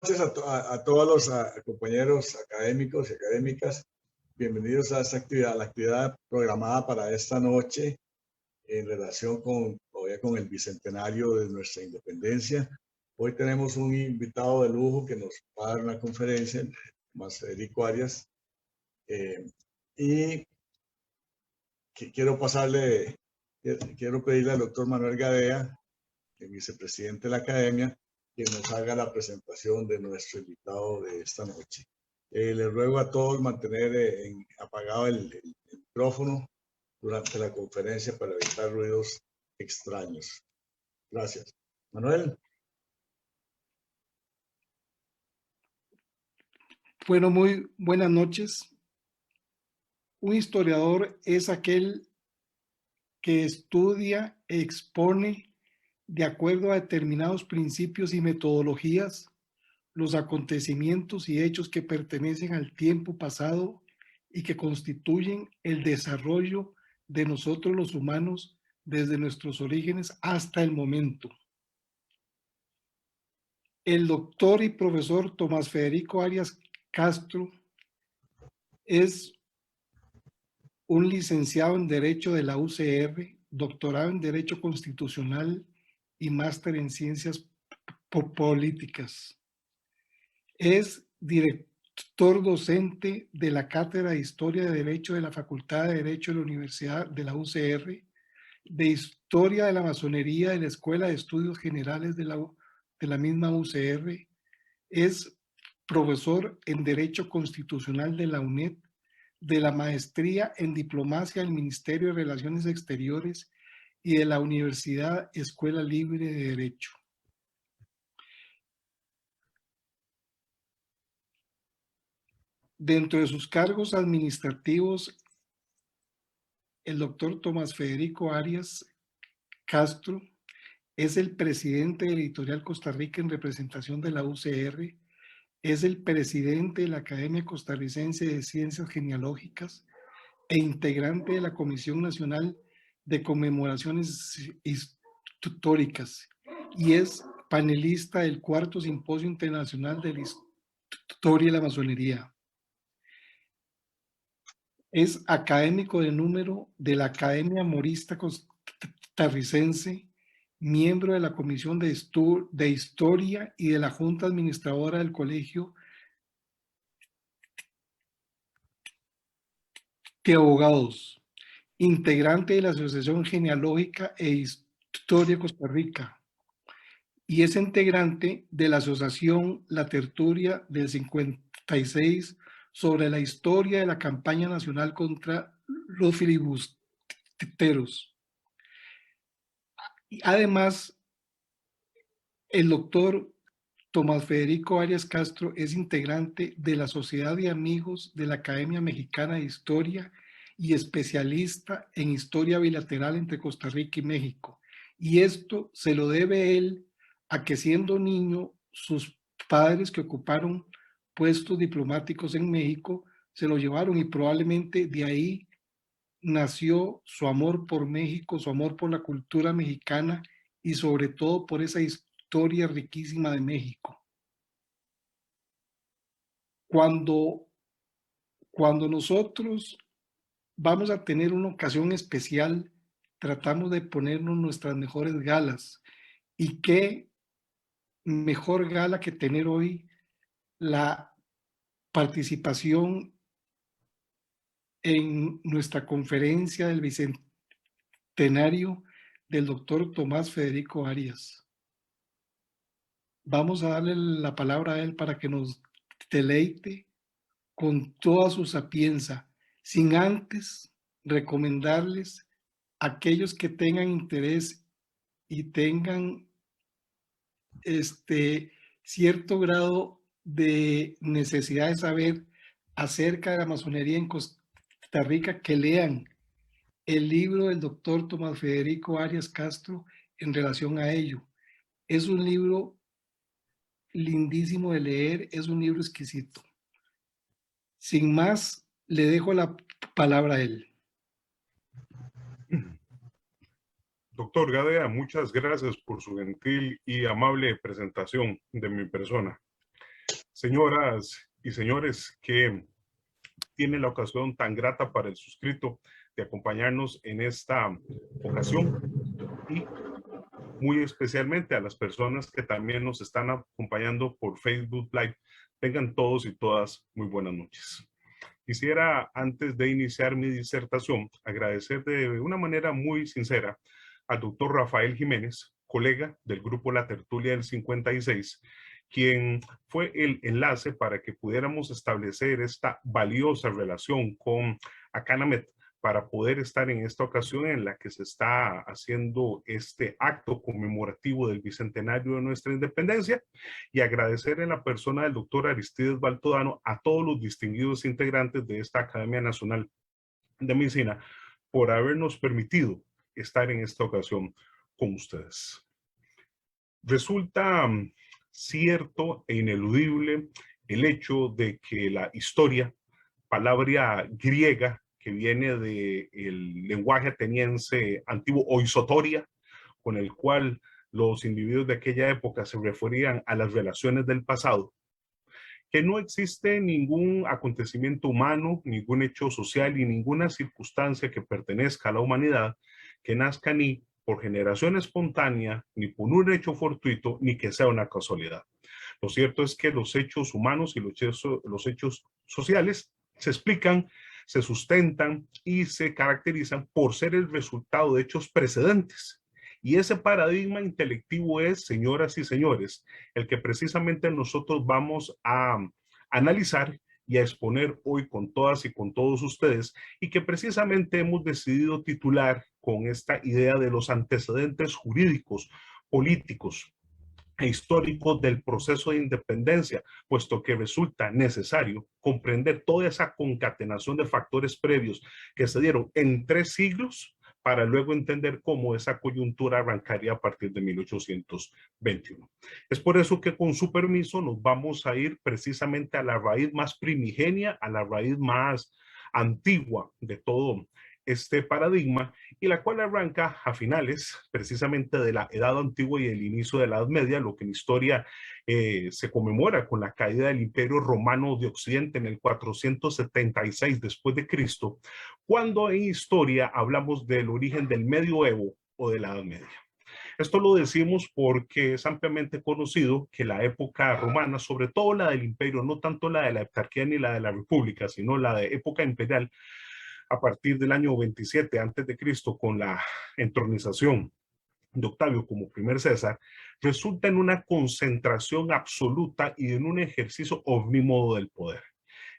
Noches a todos los compañeros académicos y académicas. Bienvenidos a esta actividad, la actividad programada para esta noche en relación con el bicentenario de nuestra independencia. Hoy tenemos un invitado de lujo que nos va a dar una conferencia, Tomás Federico Arias, y quiero pedirle al doctor Manuel Gadea, el vicepresidente de la academia, que nos haga la presentación de nuestro invitado de esta noche. Les ruego a todos mantener apagado el micrófono durante la conferencia para evitar ruidos extraños. Gracias. Manuel. Bueno, muy buenas noches. Un historiador es aquel que estudia, expone de acuerdo a determinados principios y metodologías los acontecimientos y hechos que pertenecen al tiempo pasado y que constituyen el desarrollo de nosotros los humanos desde nuestros orígenes hasta el momento. El doctor y profesor Tomás Federico Arias Castro es un licenciado en Derecho de la UCR, doctorado en Derecho Constitucional y máster en Ciencias Políticas. Es director docente de la Cátedra de Historia de Derecho de la Facultad de Derecho de la Universidad de la UCR, de Historia de la Masonería de la Escuela de Estudios Generales de la misma UCR. Es profesor en Derecho Constitucional de la UNED, de la Maestría en Diplomacia del Ministerio de Relaciones Exteriores y de la Universidad Escuela Libre de Derecho. Dentro de sus cargos administrativos, el doctor Tomás Federico Arias Castro es el presidente de la Editorial Costa Rica en representación de la UCR, es el presidente de la Academia Costarricense de Ciencias Genealógicas e integrante de la Comisión Nacional de Conmemoraciones Históricas y es panelista del cuarto Simposio Internacional de la Historia de la Masonería. Es académico de número de la Academia Morista Costarricense, miembro de la Comisión de Historia y de la Junta Administradora del Colegio de Abogados, integrante de la Asociación Genealógica e Historia Costa Rica, y es integrante de la Asociación La Tertulia del 56 sobre la historia de la campaña nacional contra los filibusteros. Además, el doctor Tomás Federico Arias Castro es integrante de la Sociedad de Amigos de la Academia Mexicana de Historia y especialista en historia bilateral entre Costa Rica y México. Y esto se lo debe él a que siendo niño, sus padres que ocuparon puestos diplomáticos en México se lo llevaron y probablemente de ahí nació su amor por México, su amor por la cultura mexicana y sobre todo por esa historia riquísima de México. Cuando nosotros vamos a tener una ocasión especial, tratamos de ponernos nuestras mejores galas. Y qué mejor gala que tener hoy la participación en nuestra conferencia del bicentenario del doctor Tomás Federico Arias. Vamos a darle la palabra a él para que nos deleite con toda su sapienza, sin antes recomendarles a aquellos que tengan interés y tengan cierto grado de necesidad de saber acerca de la masonería en Costa Rica, que lean el libro del doctor Tomás Federico Arias Castro en relación a ello. Es un libro lindísimo de leer, es un libro exquisito. Sin más, le dejo la palabra a él. Doctor Gadea, muchas gracias por su gentil y amable presentación de mi persona. señoras y señores que tienen la ocasión tan grata para el suscrito de acompañarnos en esta ocasión y muy especialmente a las personas que también nos están acompañando por Facebook Live. Tengan todos y todas muy buenas noches. Quisiera, antes de iniciar mi disertación, agradecer de una manera muy sincera al doctor Rafael Jiménez, colega del grupo La Tertulia del 56, quien fue el enlace para que pudiéramos establecer esta valiosa relación con Acanamed para poder estar en esta ocasión en la que se está haciendo este acto conmemorativo del bicentenario de nuestra independencia, y agradecer en la persona del doctor Aristides Baltodano a todos los distinguidos integrantes de esta Academia Nacional de Medicina por habernos permitido estar en esta ocasión con ustedes. Resulta cierto e ineludible el hecho de que la historia, palabra griega que viene del lenguaje ateniense antiguo oisotoria, con el cual los individuos de aquella época se referían a las relaciones del pasado, que no existe ningún acontecimiento humano, ningún hecho social y ninguna circunstancia que pertenezca a la humanidad que nazca ni por generación espontánea, ni por un hecho fortuito, ni que sea una casualidad. Lo cierto es que los hechos humanos y los hechos sociales se explican, se sustentan y se caracterizan por ser el resultado de hechos precedentes. Y ese paradigma intelectivo es, señoras y señores, el que precisamente nosotros vamos a analizar y a exponer hoy con todas y con todos ustedes, y que precisamente hemos decidido titular con esta idea de los antecedentes jurídicos, políticos e históricos del proceso de independencia, puesto que resulta necesario comprender toda esa concatenación de factores previos que se dieron en 3 siglos para luego entender cómo esa coyuntura arrancaría a partir de 1821. Es por eso que, con su permiso, nos vamos a ir precisamente a la raíz más primigenia, a la raíz más antigua de todo este paradigma, y la cual arranca a finales precisamente de la Edad Antigua y el inicio de la Edad Media, lo que en historia se conmemora con la caída del Imperio Romano de Occidente en el 476 después de Cristo, cuando en historia hablamos del origen del medioevo o de la Edad Media. Esto lo decimos porque es ampliamente conocido que la época romana, sobre todo la del imperio, no tanto la de la heptarquía ni la de la república, sino la de época imperial, a partir del año 27 antes de Cristo, con la entronización de Octavio como primer César, resulta en una concentración absoluta y en un ejercicio omnímodo del poder.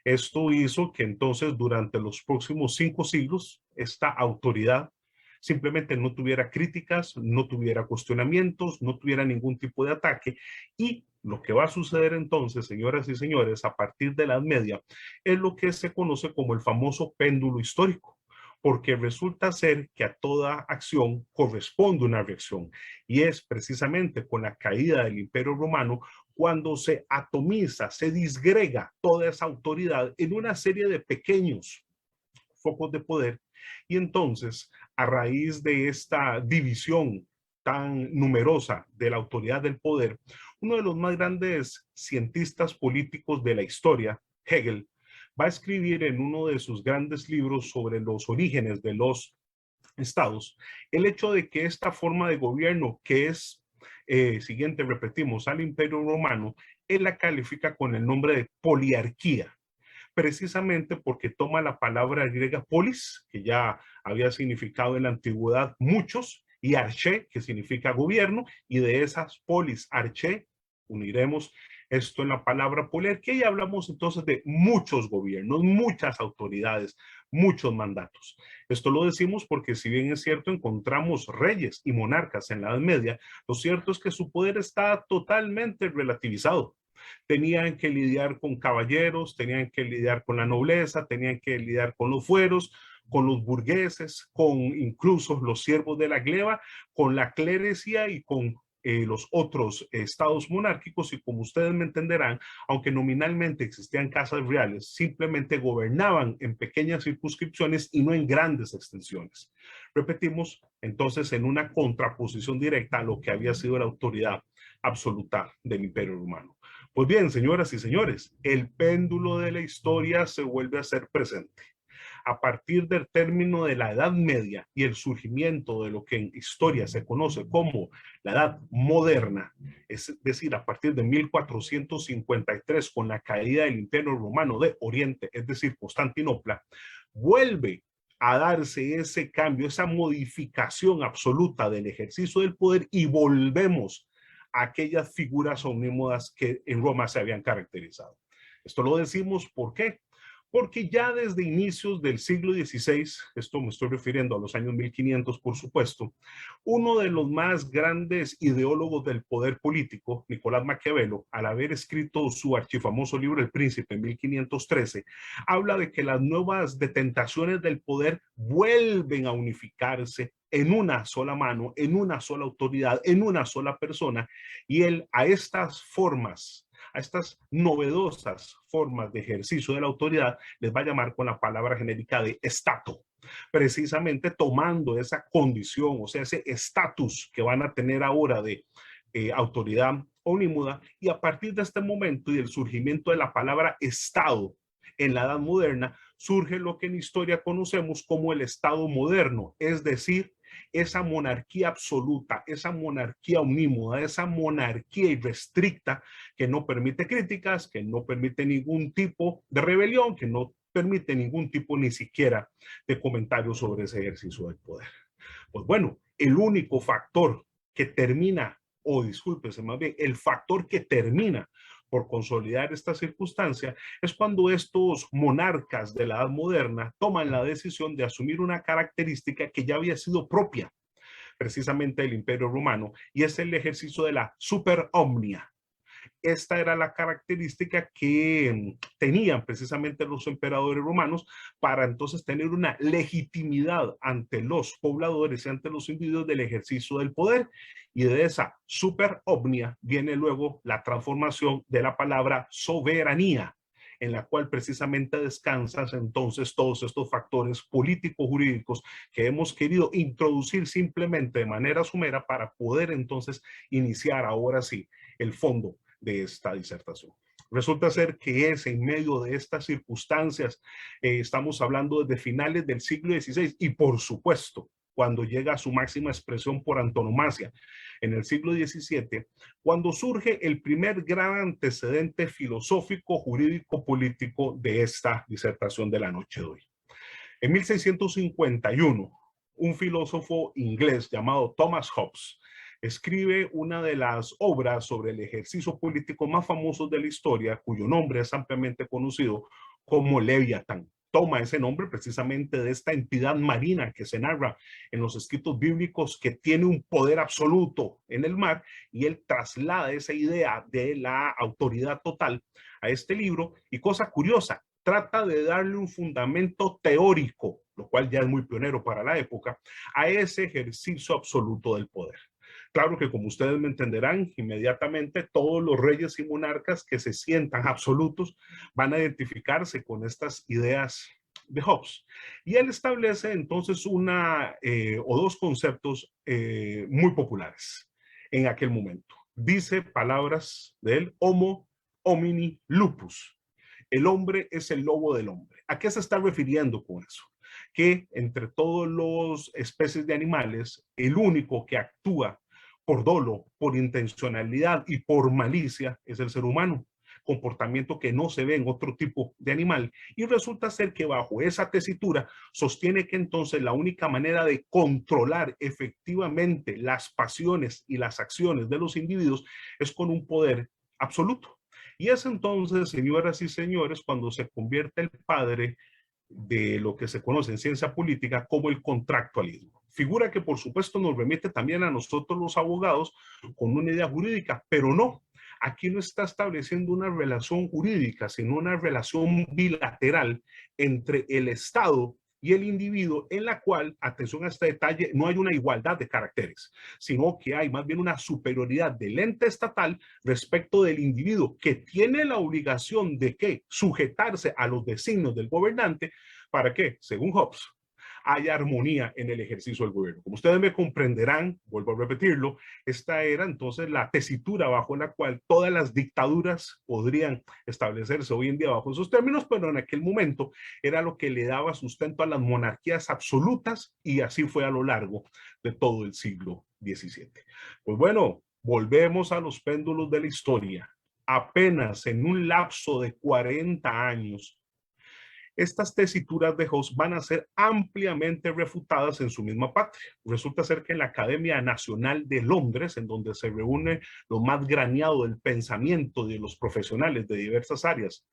Esto hizo que entonces durante los próximos 5 siglos esta autoridad simplemente no tuviera críticas, no tuviera cuestionamientos, no tuviera ningún tipo de ataque. Y lo que va a suceder entonces, señoras y señores, a partir de la Edad Media, es lo que se conoce como el famoso péndulo histórico, porque resulta ser que a toda acción corresponde una reacción, y es precisamente con la caída del Imperio Romano cuando se atomiza, se disgrega toda esa autoridad en una serie de pequeños focos de poder. Y entonces, a raíz de esta división tan numerosa de la autoridad del poder, uno de los más grandes cientistas políticos de la historia, Hegel, va a escribir en uno de sus grandes libros sobre los orígenes de los estados, el hecho de que esta forma de gobierno, que es siguiente, repetimos, al Imperio Romano, él la califica con el nombre de poliarquía, precisamente porque toma la palabra griega polis, que ya había significado en la antigüedad muchos, y arché, que significa gobierno, y de esas polis, arché, uniremos esto en la palabra poliarquía y hablamos entonces de muchos gobiernos, muchas autoridades, muchos mandatos. Esto lo decimos porque, si bien es cierto, encontramos reyes y monarcas en la Edad Media, lo cierto es que su poder está totalmente relativizado. Tenían que lidiar con caballeros, tenían que lidiar con la nobleza, tenían que lidiar con los fueros, con los burgueses, con incluso los siervos de la gleba, con la clerecía y con los otros estados monárquicos. Y como ustedes me entenderán, aunque nominalmente existían casas reales, simplemente gobernaban en pequeñas circunscripciones y no en grandes extensiones. Repetimos, entonces, en una contraposición directa a lo que había sido la autoridad absoluta del Imperio Romano. Pues bien, señoras y señores, el péndulo de la historia se vuelve a ser presente. A partir del término de la Edad Media y el surgimiento de lo que en historia se conoce como la Edad Moderna, es decir, a partir de 1453 con la caída del Imperio Romano de Oriente, es decir, Constantinopla, vuelve a darse ese cambio, esa modificación absoluta del ejercicio del poder y volvemos a aquellas figuras omnímodas que en Roma se habían caracterizado. Esto lo decimos ¿por qué? Porque ya desde inicios del siglo XVI, esto me estoy refiriendo a los años 1500, por supuesto, uno de los más grandes ideólogos del poder político, Nicolás Maquiavelo, al haber escrito su archifamoso libro El Príncipe en 1513, habla de que las nuevas detentaciones del poder vuelven a unificarse en una sola mano, en una sola autoridad, en una sola persona, y él a estas formas, a estas novedosas formas de ejercicio de la autoridad, les va a llamar con la palabra genérica de estato, precisamente tomando esa condición, o sea, ese estatus que van a tener ahora de autoridad omnímoda, y a partir de este momento y del surgimiento de la palabra Estado en la Edad Moderna, surge lo que en historia conocemos como el Estado moderno, es decir, esa monarquía absoluta, esa monarquía omnímoda, esa monarquía irrestricta que no permite críticas, que no permite ningún tipo de rebelión, que no permite ningún tipo ni siquiera de comentarios sobre ese ejercicio del poder. Pues bueno, el único factor que termina, o discúlpese más bien, el factor que termina por consolidar esta circunstancia es cuando estos monarcas de la Edad Moderna toman la decisión de asumir una característica que ya había sido propia precisamente del Imperio Romano, y es el ejercicio de la superomnia. Esta era la característica que tenían precisamente los emperadores romanos para entonces tener una legitimidad ante los pobladores y ante los individuos del ejercicio del poder. Y de esa superomnia viene luego la transformación de la palabra soberanía, en la cual precisamente descansan entonces todos estos factores políticos jurídicos que hemos querido introducir simplemente de manera somera para poder entonces iniciar ahora sí el fondo de esta disertación. Resulta ser que es en medio de estas circunstancias, estamos hablando desde finales del siglo XVI y por supuesto cuando llega a su máxima expresión por antonomasia en el siglo XVII, cuando surge el primer gran antecedente filosófico, jurídico, político de esta disertación de la noche de hoy. En 1651, un filósofo inglés llamado Thomas Hobbes escribe una de las obras sobre el ejercicio político más famosos de la historia, cuyo nombre es ampliamente conocido como Leviatán. Toma ese nombre precisamente de esta entidad marina que se narra en los escritos bíblicos que tiene un poder absoluto en el mar, y él traslada esa idea de la autoridad total a este libro, y cosa curiosa, trata de darle un fundamento teórico, lo cual ya es muy pionero para la época, a ese ejercicio absoluto del poder. Claro que como ustedes me entenderán, inmediatamente todos los reyes y monarcas que se sientan absolutos van a identificarse con estas ideas de Hobbes. Y él establece entonces una o dos conceptos muy populares en aquel momento. Dice palabras de él: homo homini lupus. El hombre es el lobo del hombre. ¿A qué se está refiriendo con eso? Que entre todas las especies de animales, el único que actúa por dolo, por intencionalidad y por malicia es el ser humano, comportamiento que no se ve en otro tipo de animal, y resulta ser que bajo esa tesitura sostiene que entonces la única manera de controlar efectivamente las pasiones y las acciones de los individuos es con un poder absoluto. Y es entonces, señoras y señores, cuando se convierte el padre de lo que se conoce en ciencia política como el contractualismo. Figura que por supuesto nos remite también a nosotros los abogados con una idea jurídica, pero no, aquí no está estableciendo una relación jurídica, sino una relación bilateral entre el Estado y el individuo, en la cual, atención a este detalle, no hay una igualdad de caracteres, sino que hay más bien una superioridad del ente estatal respecto del individuo, que tiene la obligación de que sujetarse a los designios del gobernante. ¿Para qué? Según Hobbes, haya armonía en el ejercicio del gobierno. Como ustedes me comprenderán, vuelvo a repetirlo, esta era entonces la tesitura bajo la cual todas las dictaduras podrían establecerse hoy en día bajo esos términos, pero en aquel momento era lo que le daba sustento a las monarquías absolutas, y así fue a lo largo de todo el siglo XVII. Pues bueno, volvemos a los péndulos de la historia. Apenas en un lapso de 40 años, estas tesituras de Hobbes van a ser ampliamente refutadas en su misma patria. Resulta ser que en la Academia Nacional de Londres, en donde se reúne lo más graneado del pensamiento de los profesionales de diversas áreas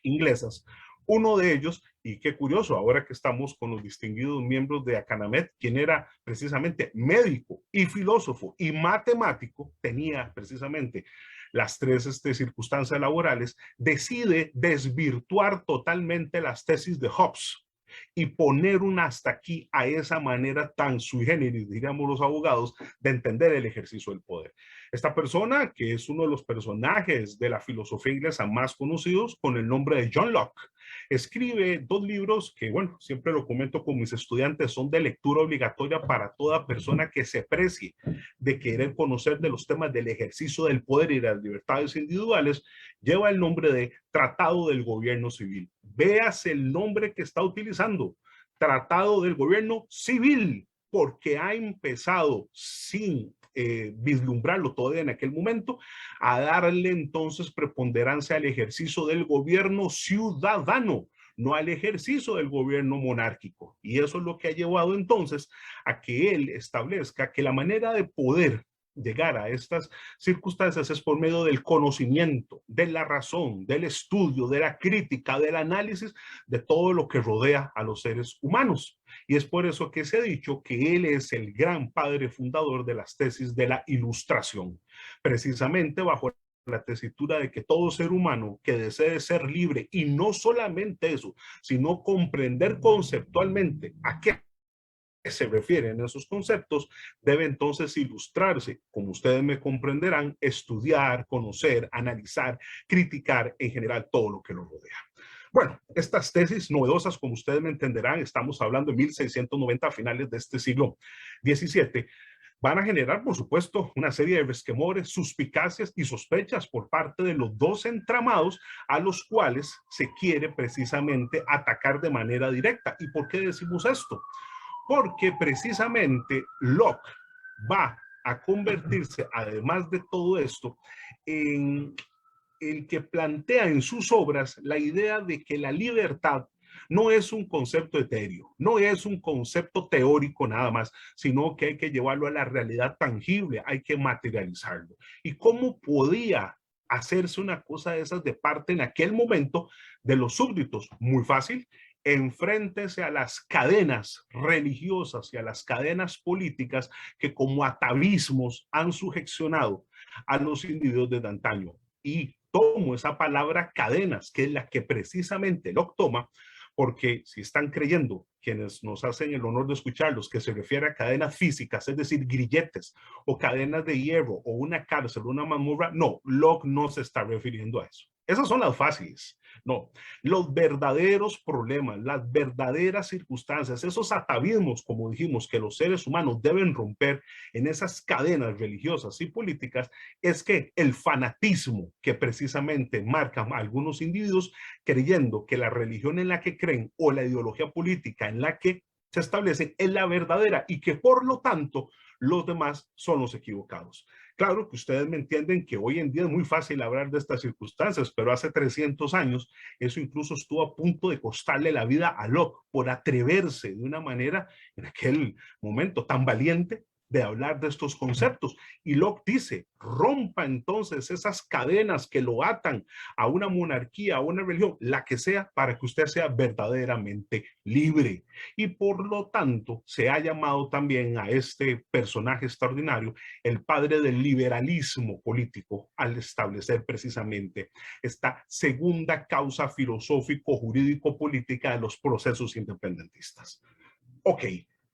inglesas, uno de ellos, y qué curioso, ahora que estamos con los distinguidos miembros de Acanamed, quien era precisamente médico y filósofo y matemático, tenía precisamente las tres circunstancias laborales, decide desvirtuar totalmente las tesis de Hobbes y poner un hasta aquí a esa manera tan sui generis, diríamos los abogados, de entender el ejercicio del poder. Esta persona, que es uno de los personajes de la filosofía inglesa más conocidos, con el nombre de John Locke, escribe dos libros que, bueno, siempre lo comento con mis estudiantes, son de lectura obligatoria para toda persona que se precie de querer conocer de los temas del ejercicio del poder y las libertades individuales. Lleva el nombre de Tratado del Gobierno Civil. Véase el nombre que está utilizando, Tratado del Gobierno Civil, porque ha empezado sin vislumbrarlo todavía en aquel momento, a darle entonces preponderancia al ejercicio del gobierno ciudadano, no al ejercicio del gobierno monárquico. Y eso es lo que ha llevado entonces a que él establezca que la manera de poder llegar a estas circunstancias es por medio del conocimiento, de la razón, del estudio, de la crítica, del análisis de todo lo que rodea a los seres humanos. Y es por eso que se ha dicho que él es el gran padre fundador de las tesis de la Ilustración, precisamente bajo la tesitura de que todo ser humano que desee ser libre, y no solamente eso, sino comprender conceptualmente a qué se refieren a esos conceptos, debe entonces ilustrarse, como ustedes me comprenderán, estudiar, conocer, analizar, criticar, en general todo lo que nos rodea. Bueno, estas tesis novedosas, como ustedes me entenderán, estamos hablando de 1690, a finales de este siglo XVII, van a generar, por supuesto, una serie de resquemores, suspicacias y sospechas por parte de los dos entramados a los cuales se quiere precisamente atacar de manera directa. ¿Y por qué decimos esto? Porque precisamente Locke va a convertirse, además de todo esto, en el que plantea en sus obras la idea de que la libertad no es un concepto etéreo, no es un concepto teórico nada más, sino que hay que llevarlo a la realidad tangible, hay que materializarlo. ¿Y cómo podía hacerse una cosa de esas de parte en aquel momento de los súbditos? Muy fácil. Enfréntese a las cadenas religiosas y a las cadenas políticas que como atavismos han sujecionado a los individuos desde antaño. Y tomo esa palabra cadenas, que es la que precisamente Locke toma, porque si están creyendo quienes nos hacen el honor de escucharlos que se refiere a cadenas físicas, es decir, grilletes o cadenas de hierro o una cárcel o una mazmorra, no, Locke no se está refiriendo a eso. Esas son las fáciles. No, los verdaderos problemas, las verdaderas circunstancias, esos atavismos, como dijimos, que los seres humanos deben romper en esas cadenas religiosas y políticas, es que el fanatismo que precisamente marcan a algunos individuos creyendo que la religión en la que creen o la ideología política en la que se establece es la verdadera y que por lo tanto los demás son los equivocados. Claro que ustedes me entienden que hoy en día es muy fácil hablar de estas circunstancias, pero hace 300 años eso incluso estuvo a punto de costarle la vida a Locke por atreverse de una manera en aquel momento tan valiente de hablar de estos conceptos. Y Locke dice, rompa entonces esas cadenas que lo atan a una monarquía, a una religión, la que sea, para que usted sea verdaderamente libre. Y por lo tanto, se ha llamado también a este personaje extraordinario el padre del liberalismo político, al establecer precisamente esta segunda causa filosófico-jurídico-política de los procesos independentistas. Ok.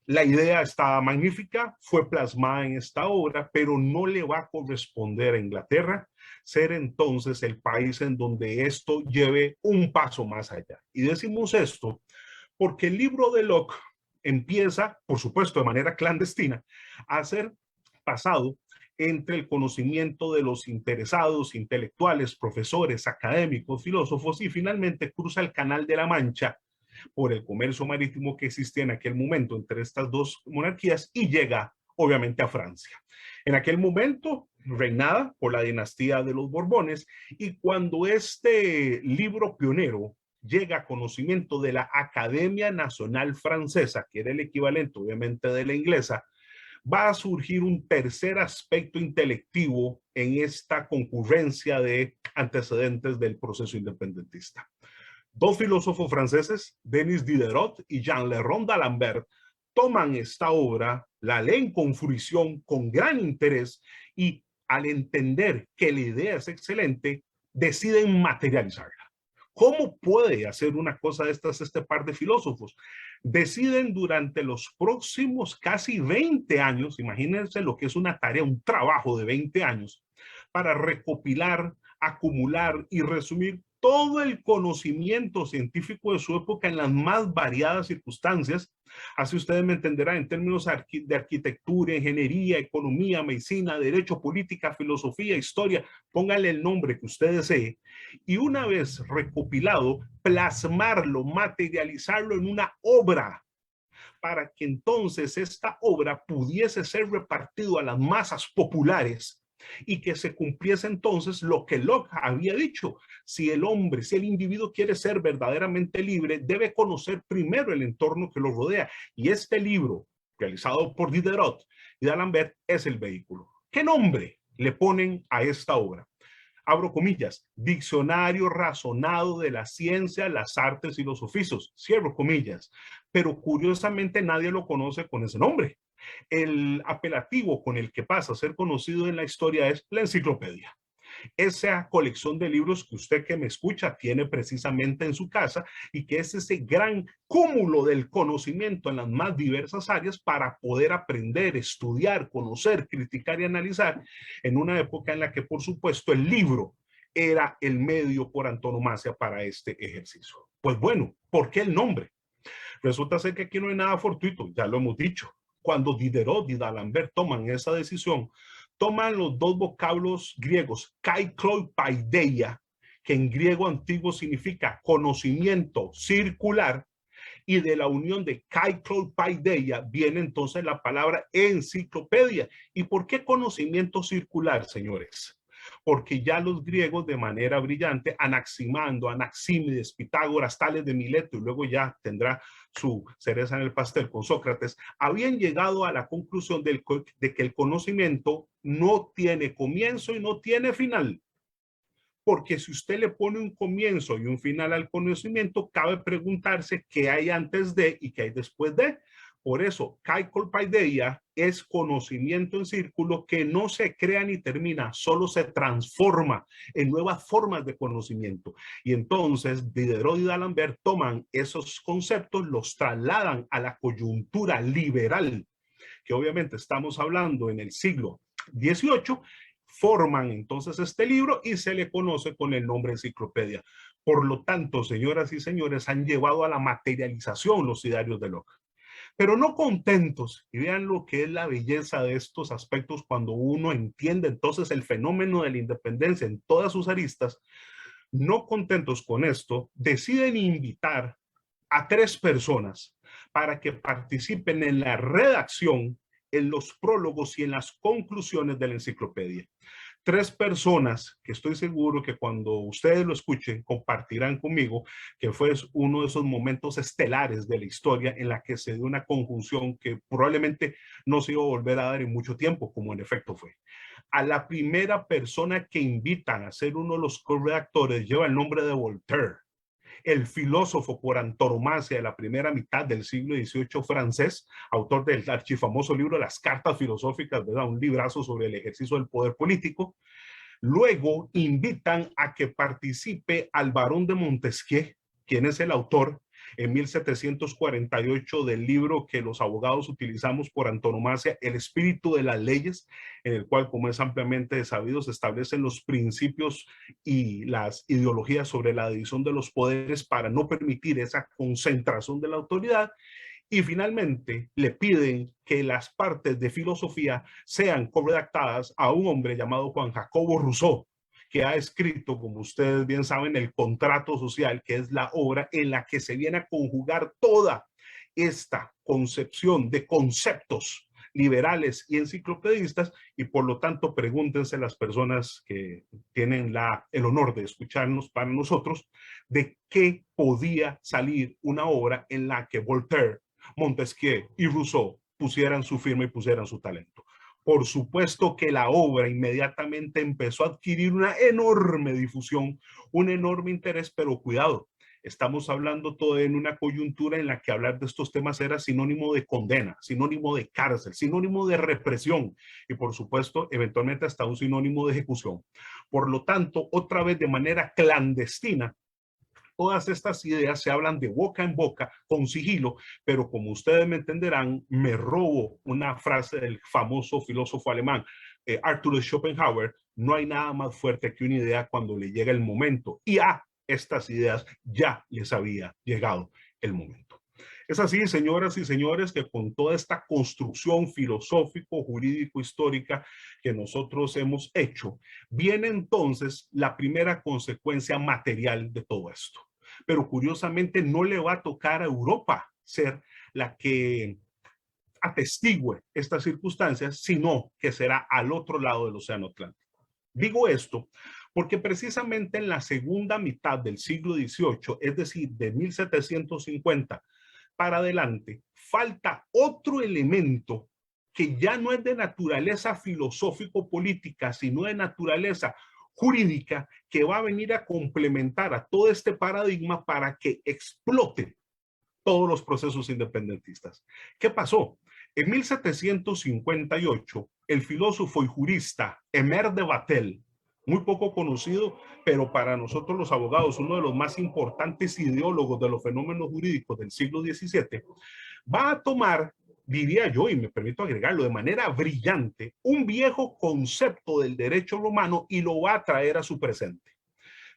La idea está magnífica, fue plasmada en esta obra, pero no le va a corresponder a Inglaterra ser entonces el país en donde esto lleve un paso más allá. Y decimos esto porque el libro de Locke empieza, por supuesto, de manera clandestina, a ser pasado entre el conocimiento de los interesados, intelectuales, profesores, académicos, filósofos, y finalmente cruza el Canal de la Mancha por el comercio marítimo que existía en aquel momento entre estas dos monarquías y llega obviamente a Francia. En aquel momento reinada por la dinastía de los Borbones, y cuando este libro pionero llega a conocimiento de la Academia Nacional Francesa, que era el equivalente obviamente de la inglesa, va a surgir un tercer aspecto intelectivo en esta concurrencia de antecedentes del proceso independentista. Dos filósofos franceses, Denis Diderot y Jean Le Rond d'Alembert, toman esta obra, la leen con fruición, con gran interés, y al entender que la idea es excelente, deciden materializarla. ¿Cómo puede hacer una cosa de estas este par de filósofos? Deciden durante los próximos casi 20 años, imagínense lo que es una tarea, un trabajo de 20 años, para recopilar, acumular y resumir todo el conocimiento científico de su época en las más variadas circunstancias. Así ustedes me entenderán en términos de arquitectura, ingeniería, economía, medicina, derecho, política, filosofía, historia, pónganle el nombre que usted desee. Y una vez recopilado, plasmarlo, materializarlo en una obra, para que entonces esta obra pudiese ser repartido a las masas populares y que se cumpliese entonces lo que Locke había dicho. Si el hombre, si el individuo quiere ser verdaderamente libre, debe conocer primero el entorno que lo rodea. Y este libro, realizado por Diderot y d'Alembert, es el vehículo. ¿Qué nombre le ponen a esta obra? Abro comillas, Diccionario Razonado de la Ciencia, las Artes y los Oficios, cierro comillas, pero curiosamente nadie lo conoce con ese nombre. El apelativo con el que pasa a ser conocido en la historia es la enciclopedia. Esa colección de libros que usted que me escucha tiene precisamente en su casa y que es ese gran cúmulo del conocimiento en las más diversas áreas para poder aprender, estudiar, conocer, criticar y analizar en una época en la que, por supuesto, el libro era el medio por antonomasia para este ejercicio. Pues bueno, ¿por qué el nombre? Resulta ser que aquí no hay nada fortuito, ya lo hemos dicho. Cuando Diderot y d'Alembert toman esa decisión, toman los dos vocablos griegos, kaikloi paideia, que en griego antiguo significa conocimiento circular, y de la unión de kaikloi paideia viene entonces la palabra enciclopedia. ¿Y por qué conocimiento circular, señores? Porque ya los griegos de manera brillante, Anaximandro, Anaxímenes, Pitágoras, Tales de Mileto, y luego ya tendrá su cereza en el pastel con Sócrates, habían llegado a la conclusión de que el conocimiento no tiene comienzo y no tiene final. Porque si usted le pone un comienzo y un final al conocimiento, cabe preguntarse qué hay antes de y qué hay después de. Por eso, kaikloi paideia es conocimiento en círculo que no se crea ni termina, solo se transforma en nuevas formas de conocimiento. Y entonces Diderot y d'Alembert toman esos conceptos, los trasladan a la coyuntura liberal, que obviamente estamos hablando en el siglo XVIII, forman entonces este libro y se le conoce con el nombre enciclopedia. Por lo tanto, señoras y señores, han llevado a la materialización los idearios de Locke. Pero no contentos, y vean lo que es la belleza de estos aspectos cuando uno entiende entonces el fenómeno de la independencia en todas sus aristas, no contentos con esto, deciden invitar a 3 personas para que participen en la redacción, en los prólogos y en las conclusiones de la enciclopedia. 3 personas que estoy seguro que cuando ustedes lo escuchen compartirán conmigo que fue uno de esos momentos estelares de la historia en la que se dio una conjunción que probablemente no se iba a volver a dar en mucho tiempo, como en efecto fue. A la primera persona que invitan a ser uno de los corredactores lleva el nombre de Voltaire, el filósofo por antonomasia de la primera mitad del siglo XVIII francés, autor del archifamoso libro Las Cartas Filosóficas, ¿verdad? Un librazo sobre el ejercicio del poder político. Luego invitan a que participe al barón de Montesquieu, quien es el autor en 1748 del libro que los abogados utilizamos por antonomasia, El espíritu de las leyes, en el cual, como es ampliamente sabido, se establecen los principios y las ideologías sobre la división de los poderes para no permitir esa concentración de la autoridad. Y finalmente le piden que las partes de filosofía sean corredactadas a un hombre llamado Juan Jacobo Rousseau, que ha escrito, como ustedes bien saben, el Contrato Social, que es la obra en la que se viene a conjugar toda esta concepción de conceptos liberales y enciclopedistas, y por lo tanto pregúntense las personas que tienen el honor de escucharnos para nosotros, de qué podía salir una obra en la que Voltaire, Montesquieu y Rousseau pusieran su firma y pusieran su talento. Por supuesto que la obra inmediatamente empezó a adquirir una enorme difusión, un enorme interés, pero cuidado, estamos hablando todo en una coyuntura en la que hablar de estos temas era sinónimo de condena, sinónimo de cárcel, sinónimo de represión y por supuesto eventualmente hasta un sinónimo de ejecución. Por lo tanto, otra vez de manera clandestina, todas estas ideas se hablan de boca en boca, con sigilo, pero como ustedes me entenderán, me robo una frase del famoso filósofo alemán Arthur Schopenhauer: no hay nada más fuerte que una idea cuando le llega el momento, y a estas ideas ya les había llegado el momento. Es así, señoras y señores, que con toda esta construcción filosófico, jurídico, histórica que nosotros hemos hecho, viene entonces la primera consecuencia material de todo esto. Pero curiosamente no le va a tocar a Europa ser la que atestigue estas circunstancias, sino que será al otro lado del Océano Atlántico. Digo esto porque precisamente en la segunda mitad del siglo XVIII, es decir, de 1750 para adelante, falta otro elemento que ya no es de naturaleza filosófico-política, sino de naturaleza jurídica, que va a venir a complementar a todo este paradigma para que explote todos los procesos independentistas. ¿Qué pasó? En 1758, el filósofo y jurista Emer de Vattel, muy poco conocido, pero para nosotros los abogados, uno de los más importantes ideólogos de los fenómenos jurídicos del siglo XVII, va a tomar, diría yo, y me permito agregarlo de manera brillante, un viejo concepto del derecho romano y lo va a traer a su presente.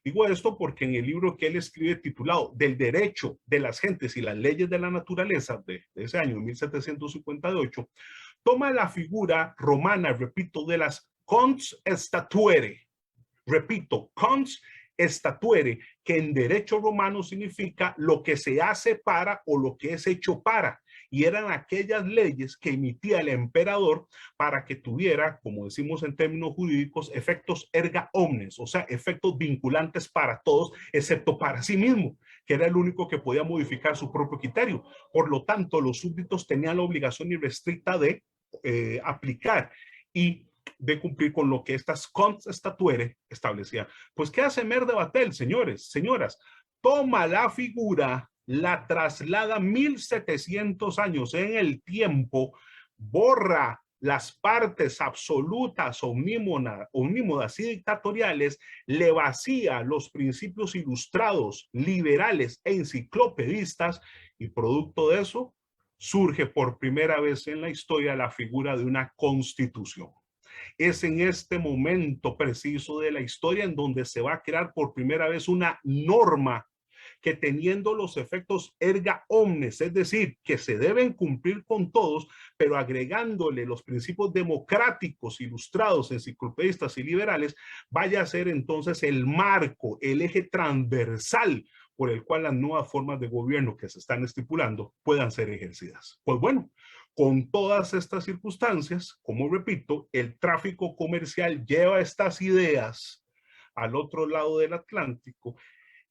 Digo esto porque en el libro que él escribe titulado Del derecho de las gentes y las leyes de la naturaleza, de ese año, 1758, toma la figura romana, repito, de las cons statuere. Repito, cons statuere, que en derecho romano significa lo que se hace para o lo que es hecho para. Y eran aquellas leyes que emitía el emperador para que tuviera, como decimos en términos jurídicos, efectos erga omnes, o sea, efectos vinculantes para todos, excepto para sí mismo, que era el único que podía modificar su propio criterio. Por lo tanto, los súbditos tenían la obligación irrestricta de aplicar y de cumplir con lo que estas cons statuere establecían. Pues, ¿qué hace Emer de Vattel, señores, señoras? Toma la figura, la traslada 1700 años en el tiempo, borra las partes absolutas, omnímodas y dictatoriales, le vacía los principios ilustrados, liberales e enciclopedistas, y producto de eso surge por primera vez en la historia la figura de una constitución. Es en este momento preciso de la historia en donde se va a crear por primera vez una norma que, teniendo los efectos erga omnes, es decir, que se deben cumplir con todos, pero agregándole los principios democráticos, ilustrados, enciclopedistas y liberales, vaya a ser entonces el marco, el eje transversal por el cual las nuevas formas de gobierno que se están estipulando puedan ser ejercidas. Pues bueno, con todas estas circunstancias, como repito, el tráfico comercial lleva estas ideas al otro lado del Atlántico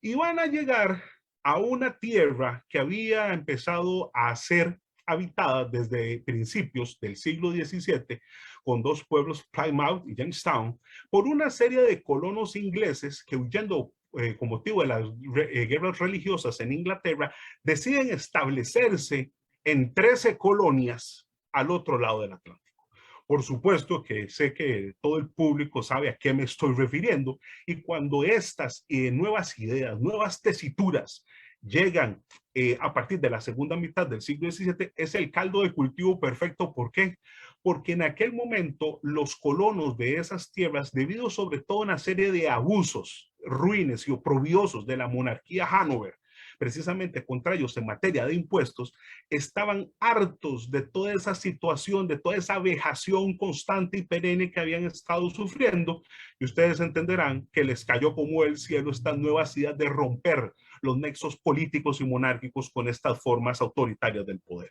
y van a llegar a una tierra que había empezado a ser habitada desde principios del siglo XVII con dos pueblos, Plymouth y Jamestown, por una serie de colonos ingleses que, huyendo con motivo de las guerras religiosas en Inglaterra, deciden establecerse en 13 colonias al otro lado del Atlántico. Por supuesto que sé que todo el público sabe a qué me estoy refiriendo, y cuando estas nuevas ideas, nuevas tesituras llegan a partir de la segunda mitad del siglo XVII, es el caldo de cultivo perfecto. ¿Por qué? Porque en aquel momento los colonos de esas tierras, debido sobre todo a una serie de abusos, ruines y oprobiosos de la monarquía Hanover, precisamente contra ellos en materia de impuestos, estaban hartos de toda esa situación, de toda esa vejación constante y perenne que habían estado sufriendo, y ustedes entenderán que les cayó como del cielo esta nuevas ideas de romper los nexos políticos y monárquicos con estas formas autoritarias del poder.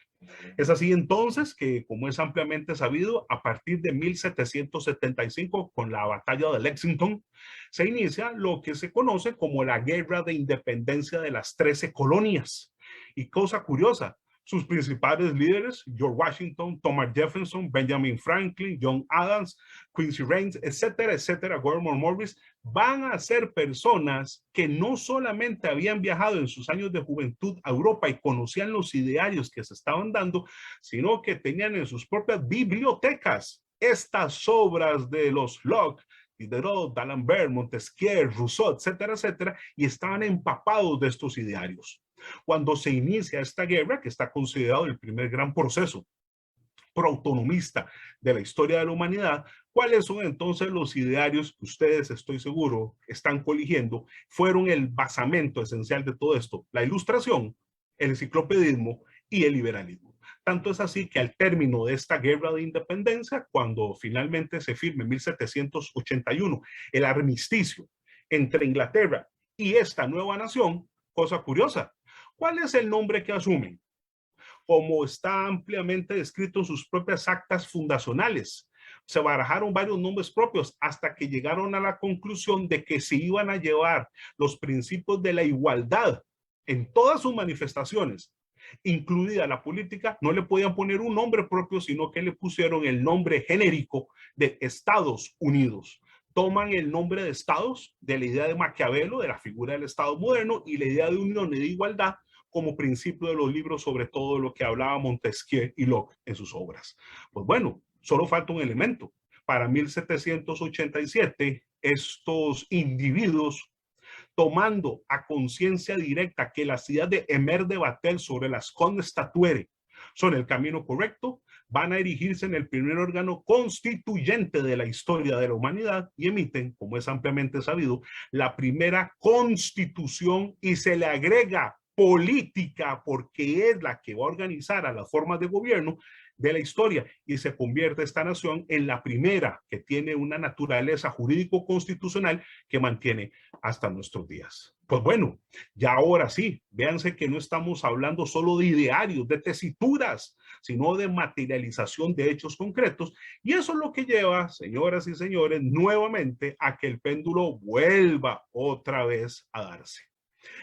Es así entonces que, como es ampliamente sabido, a partir de 1775, con la batalla de Lexington, se inicia lo que se conoce como la Guerra de Independencia de las 13 colonias. Y cosa curiosa, sus principales líderes, George Washington, Thomas Jefferson, Benjamin Franklin, John Adams, Quincy Reigns, etcétera, etcétera, Gordon Morris, van a ser personas que no solamente habían viajado en sus años de juventud a Europa y conocían los idearios que se estaban dando, sino que tenían en sus propias bibliotecas estas obras de los Locke, Diderot, D'Alembert, Montesquieu, Rousseau, etcétera, etcétera, y estaban empapados de estos idearios. Cuando se inicia esta guerra, que está considerado el primer gran proceso proautonomista de la historia de la humanidad, ¿cuáles son entonces los idearios que ustedes, estoy seguro, están coligiendo? Fueron el basamento esencial de todo esto: la Ilustración, el enciclopedismo y el liberalismo. Tanto es así que al término de esta guerra de independencia, cuando finalmente se firma en 1781 el armisticio entre Inglaterra y esta nueva nación, cosa curiosa, ¿cuál es el nombre que asumen? Como está ampliamente descrito en sus propias actas fundacionales. Se barajaron varios nombres propios hasta que llegaron a la conclusión de que si iban a llevar los principios de la igualdad en todas sus manifestaciones, incluida la política, no le podían poner un nombre propio, sino que le pusieron el nombre genérico de Estados Unidos. Toman el nombre de Estados de la idea de Maquiavelo, de la figura del Estado moderno, y la idea de unión y de igualdad como principio de los libros, sobre todo lo que hablaba Montesquieu y Locke en sus obras. Pues bueno, solo falta un elemento. Para 1787, estos individuos, tomando a conciencia directa que las ideas de Emer de Batel sobre las Constituere son el camino correcto, van a erigirse en el primer órgano constituyente de la historia de la humanidad y emiten, como es ampliamente sabido, la primera constitución, y se le agrega política porque es la que va a organizar a las formas de gobierno de la historia, y se convierte esta nación en la primera que tiene una naturaleza jurídico-constitucional que mantiene hasta nuestros días. Pues bueno, ya ahora sí, véanse que no estamos hablando solo de idearios, de tesituras, sino de materialización de hechos concretos, y eso es lo que lleva, señoras y señores, nuevamente a que el péndulo vuelva otra vez a darse.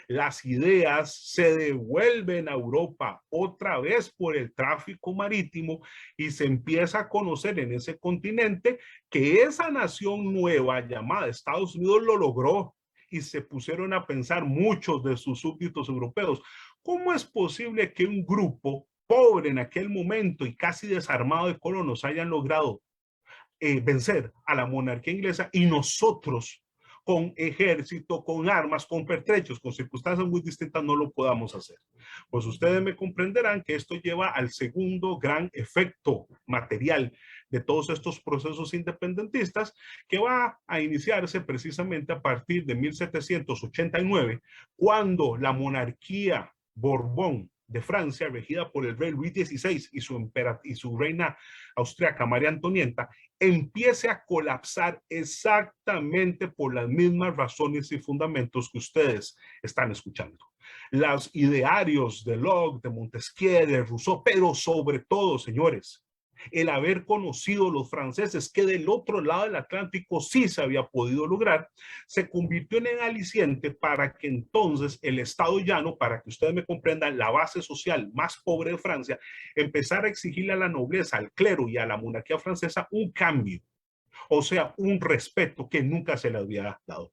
Las ideas se devuelven a Europa otra vez por el tráfico marítimo, y se empieza a conocer en ese continente que esa nación nueva llamada Estados Unidos lo logró, y se pusieron a pensar muchos de sus súbditos europeos: ¿cómo es posible que un grupo pobre en aquel momento y casi desarmado de colonos hayan logrado vencer a la monarquía inglesa, y nosotros con ejército, con armas, con pertrechos, con circunstancias muy distintas no lo podamos hacer? Pues ustedes me comprenderán que esto lleva al segundo gran efecto material de todos estos procesos independentistas, que va a iniciarse precisamente a partir de 1789, cuando la monarquía Borbón de Francia, regida por el rey Luis XVI y su reina austriaca María Antonieta, empiece a colapsar exactamente por las mismas razones y fundamentos que ustedes están escuchando. Los idearios de Locke, de Montesquieu, de Rousseau, pero sobre todo, señores, el haber conocido los franceses que del otro lado del Atlántico sí se había podido lograr, se convirtió en el aliciente para que entonces el Estado llano, para que ustedes me comprendan, la base social más pobre de Francia, empezara a exigirle a la nobleza, al clero y a la monarquía francesa un cambio, o sea, un respeto que nunca se le había dado.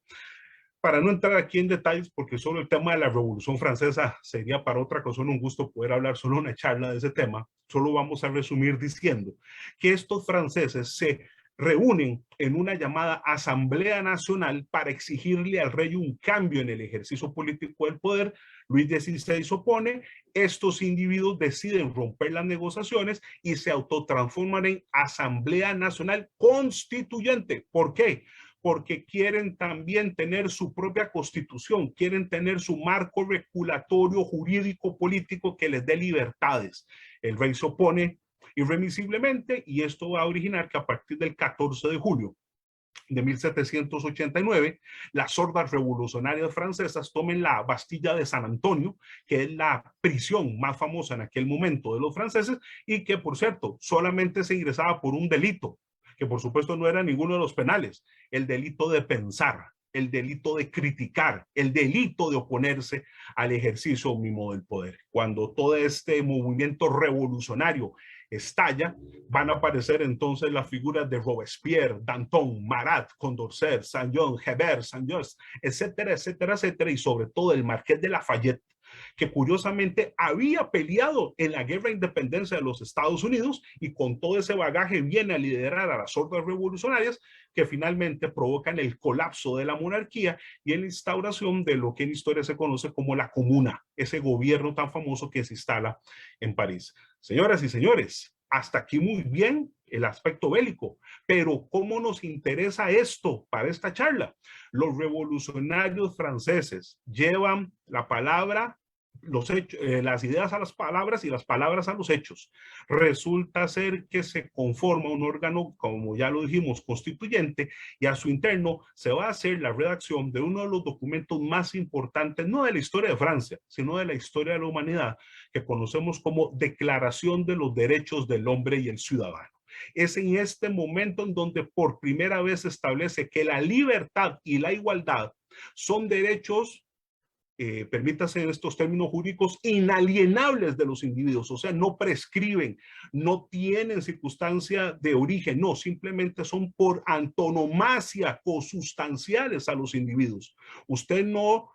Para no entrar aquí en detalles, porque solo el tema de la Revolución Francesa sería para otra cosa, un gusto poder hablar solo una charla de ese tema, solo vamos a resumir diciendo que estos franceses se reúnen en una llamada Asamblea Nacional para exigirle al rey un cambio en el ejercicio político del poder. Luis XVI se opone, estos individuos deciden romper las negociaciones y se autotransforman en Asamblea Nacional Constituyente. ¿Por qué? porque quieren también tener su propia constitución, quieren tener su marco regulatorio, jurídico, político que les dé libertades. El rey se opone irremisiblemente y esto va a originar que a partir del 14 de julio de 1789, las hordas revolucionarias francesas tomen la Bastilla de San Antonio, que es la prisión más famosa en aquel momento de los franceses y que, por cierto, solamente se ingresaba por un delito, que por supuesto no era ninguno de los penales, el delito de pensar, el delito de criticar, el delito de oponerse al ejercicio mismo del poder. Cuando todo este movimiento revolucionario estalla, van a aparecer entonces las figuras de Robespierre, Danton, Marat, Condorcet, Saint-John, Hebert, Saint-Just, etcétera, etcétera, etcétera, y sobre todo el Marqués de Lafayette, que curiosamente había peleado en la guerra de independencia de los Estados Unidos y con todo ese bagaje viene a liderar a las hordas revolucionarias que finalmente provocan el colapso de la monarquía y la instauración de lo que en historia se conoce como la Comuna, ese gobierno tan famoso que se instala en París. Señoras y señores, hasta aquí muy bien el aspecto bélico, pero ¿cómo nos interesa esto para esta charla? Los revolucionarios franceses llevan la palabra, los hechos, las ideas a las palabras y las palabras a los hechos. Resulta ser que se conforma un órgano, como ya lo dijimos, constituyente, y a su interno se va a hacer la redacción de uno de los documentos más importantes, no de la historia de Francia, sino de la historia de la humanidad, que conocemos como Declaración de los Derechos del Hombre y el Ciudadano. Es en este momento en donde por primera vez se establece que la libertad y la igualdad son derechos, permítase en estos términos jurídicos, inalienables de los individuos, o sea, no prescriben, no tienen circunstancia de origen, no, simplemente son por antonomasia consustanciales a los individuos. Usted no,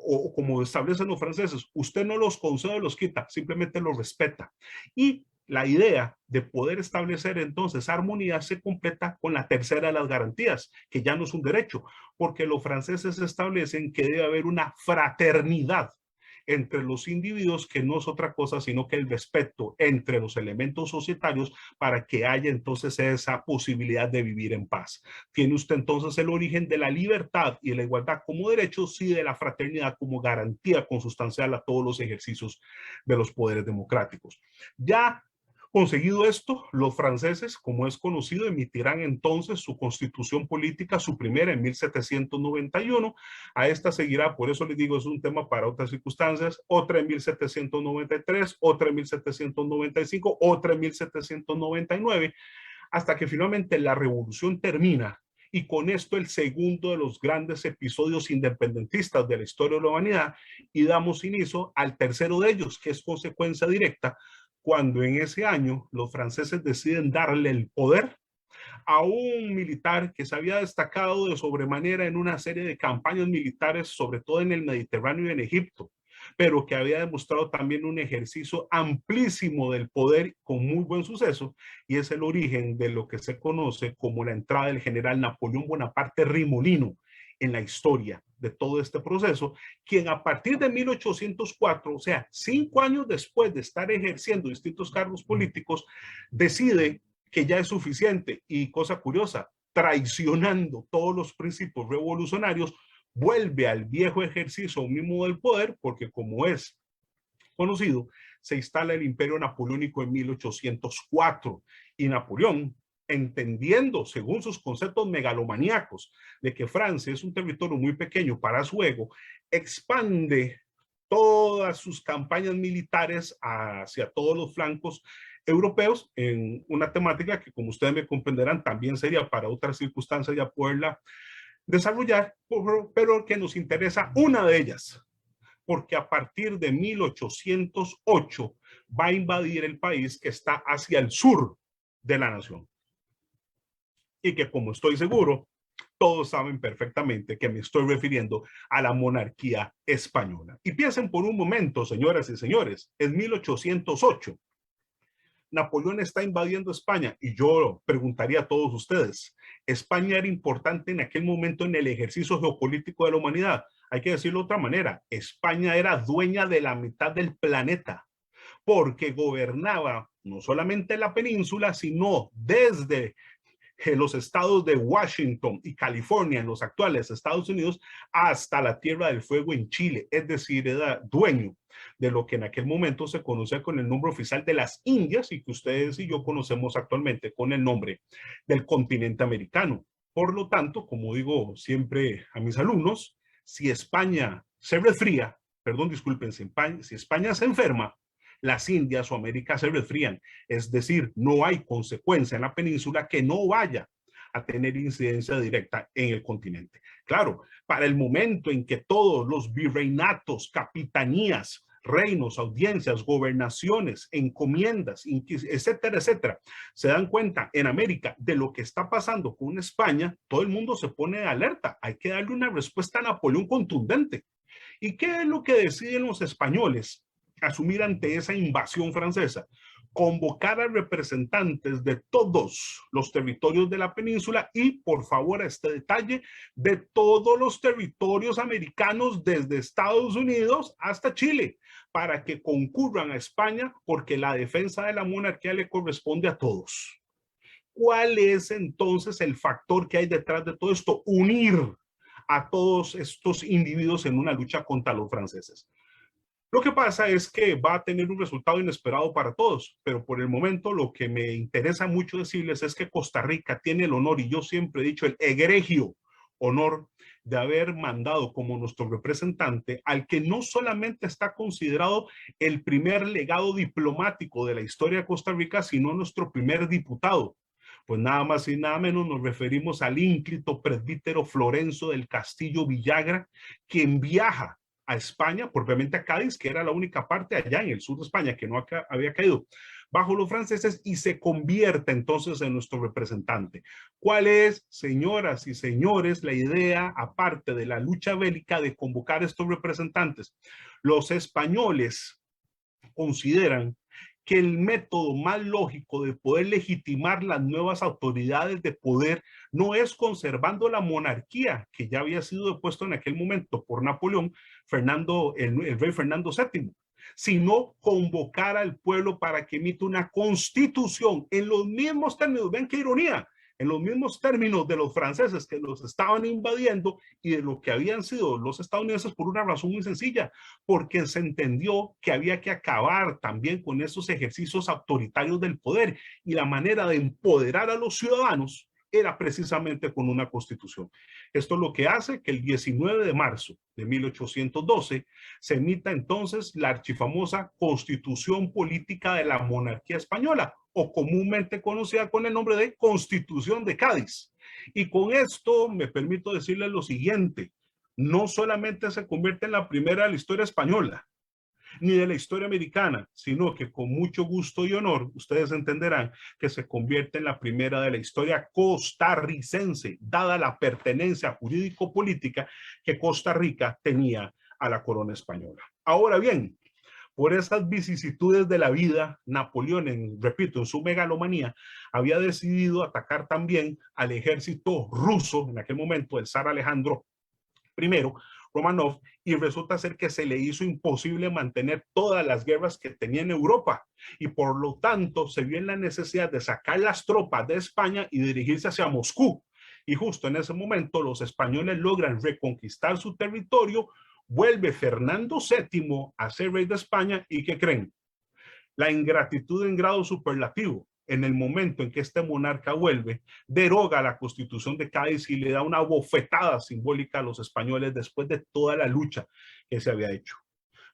o como establecen los franceses, usted no los concede o los quita, simplemente los respeta. Y la idea de poder establecer entonces armonía se completa con la tercera de las garantías, que ya no es un derecho, porque los franceses establecen que debe haber una fraternidad entre los individuos, que no es otra cosa sino que el respeto entre los elementos societarios para que haya entonces esa posibilidad de vivir en paz. Tiene usted entonces el origen de la libertad y la igualdad como derechos y de la fraternidad como garantía consustancial a todos los ejercicios de los poderes democráticos. Ya conseguido esto, los franceses, como es conocido, emitirán entonces su constitución política, su primera en 1791. A esta seguirá, por eso les digo, es un tema para otras circunstancias, otra en 1793, otra en 1795, otra en 1799, hasta que finalmente la revolución termina. Y con esto el segundo de los grandes episodios independentistas de la historia de la humanidad, y damos inicio al tercero de ellos, que es consecuencia directa, cuando en ese año los franceses deciden darle el poder a un militar que se había destacado de sobremanera en una serie de campañas militares, sobre todo en el Mediterráneo y en Egipto, pero que había demostrado también un ejercicio amplísimo del poder con muy buen suceso, y es el origen de lo que se conoce como la entrada del general Napoleón Bonaparte Rimolino en la historia de todo este proceso, quien a partir de 1804, o sea, 5 años después de estar ejerciendo distintos cargos políticos, decide que ya es suficiente y, cosa curiosa, traicionando todos los principios revolucionarios, vuelve al viejo ejercicio mismo del poder, porque como es conocido, se instala el Imperio Napoleónico en 1804 y Napoleón, entendiendo según sus conceptos megalomaníacos de que Francia es un territorio muy pequeño para su ego, expande todas sus campañas militares hacia todos los flancos europeos en una temática que, como ustedes me comprenderán, también sería para otras circunstancias ya poderla desarrollar, pero que nos interesa una de ellas, porque a partir de 1808 va a invadir el país que está hacia el sur de la nación. Y que, como estoy seguro, todos saben perfectamente que me estoy refiriendo a la monarquía española. Y piensen por un momento, señoras y señores, en 1808, Napoleón está invadiendo España y yo preguntaría a todos ustedes, ¿España era importante en aquel momento en el ejercicio geopolítico de la humanidad? Hay que decirlo de otra manera, España era dueña de la mitad del planeta porque gobernaba no solamente la península, sino desde los estados de Washington y California en los actuales Estados Unidos hasta la Tierra del Fuego en Chile, es decir, era dueño de lo que en aquel momento se conocía con el nombre oficial de las Indias y que ustedes y yo conocemos actualmente con el nombre del continente americano. Por lo tanto, como digo siempre a mis alumnos, si España se resfría, perdón, disculpen, si España se enferma, las Indias o América se resfrían. Es decir, no hay consecuencia en la península que no vaya a tener incidencia directa en el continente. Claro, para el momento en que todos los virreinatos, capitanías, reinos, audiencias, gobernaciones, encomiendas, etcétera, etcétera, se dan cuenta en América de lo que está pasando con España, todo el mundo se pone de alerta. Hay que darle una respuesta a Napoleón contundente. ¿Y qué es lo que deciden los españoles asumir ante esa invasión francesa? Convocar a representantes de todos los territorios de la península y, por favor, a este detalle, de todos los territorios americanos desde Estados Unidos hasta Chile, para que concurran a España porque la defensa de la monarquía le corresponde a todos. ¿Cuál es entonces el factor que hay detrás de todo esto? Unir a todos estos individuos en una lucha contra los franceses. Lo que pasa es que va a tener un resultado inesperado para todos, pero por el momento lo que me interesa mucho decirles es que Costa Rica tiene el honor, y yo siempre he dicho el egregio honor de haber mandado como nuestro representante al que no solamente está considerado el primer legado diplomático de la historia de Costa Rica, sino nuestro primer diputado. Pues nada más y nada menos nos referimos al ínclito presbítero Florencio del Castillo Villagra, quien viaja a España, propiamente a Cádiz, que era la única parte allá en el sur de España que no había caído bajo los franceses, y se convierte entonces en nuestro representante. ¿Cuál es, señoras y señores, la idea, aparte de la lucha bélica, de convocar a estos representantes? Los españoles consideran que el método más lógico de poder legitimar las nuevas autoridades de poder no es conservando la monarquía que ya había sido depuesto en aquel momento por Napoleón, el rey Fernando VII, sino convocar al pueblo para que emita una constitución en los mismos términos. Ven qué ironía, en los mismos términos de los franceses que los estaban invadiendo y de lo que habían sido los estadounidenses, por una razón muy sencilla, porque se entendió que había que acabar también con esos ejercicios autoritarios del poder, y la manera de empoderar a los ciudadanos era precisamente con una constitución. Esto es lo que hace que el 19 de marzo de 1812 se emita entonces la archifamosa Constitución Política de la Monarquía Española, o comúnmente conocida con el nombre de Constitución de Cádiz. Y con esto me permito decirles lo siguiente: no solamente se convierte en la primera de la historia española, ni de la historia americana, sino que con mucho gusto y honor, ustedes entenderán que se convierte en la primera de la historia costarricense, dada la pertenencia jurídico-política que Costa Rica tenía a la corona española. Ahora bien, por esas vicisitudes de la vida, Napoleón, repito, en su megalomanía, había decidido atacar también al ejército ruso, en aquel momento el zar Alejandro I, Romanov, y resulta ser que se le hizo imposible mantener todas las guerras que tenía en Europa, y por lo tanto se vio en la necesidad de sacar las tropas de España y dirigirse hacia Moscú. Y justo en ese momento los españoles logran reconquistar su territorio, vuelve Fernando VII a ser rey de España, y ¿qué creen? La ingratitud en grado superlativo. En el momento en que este monarca vuelve, deroga la Constitución de Cádiz y le da una bofetada simbólica a los españoles después de toda la lucha que se había hecho.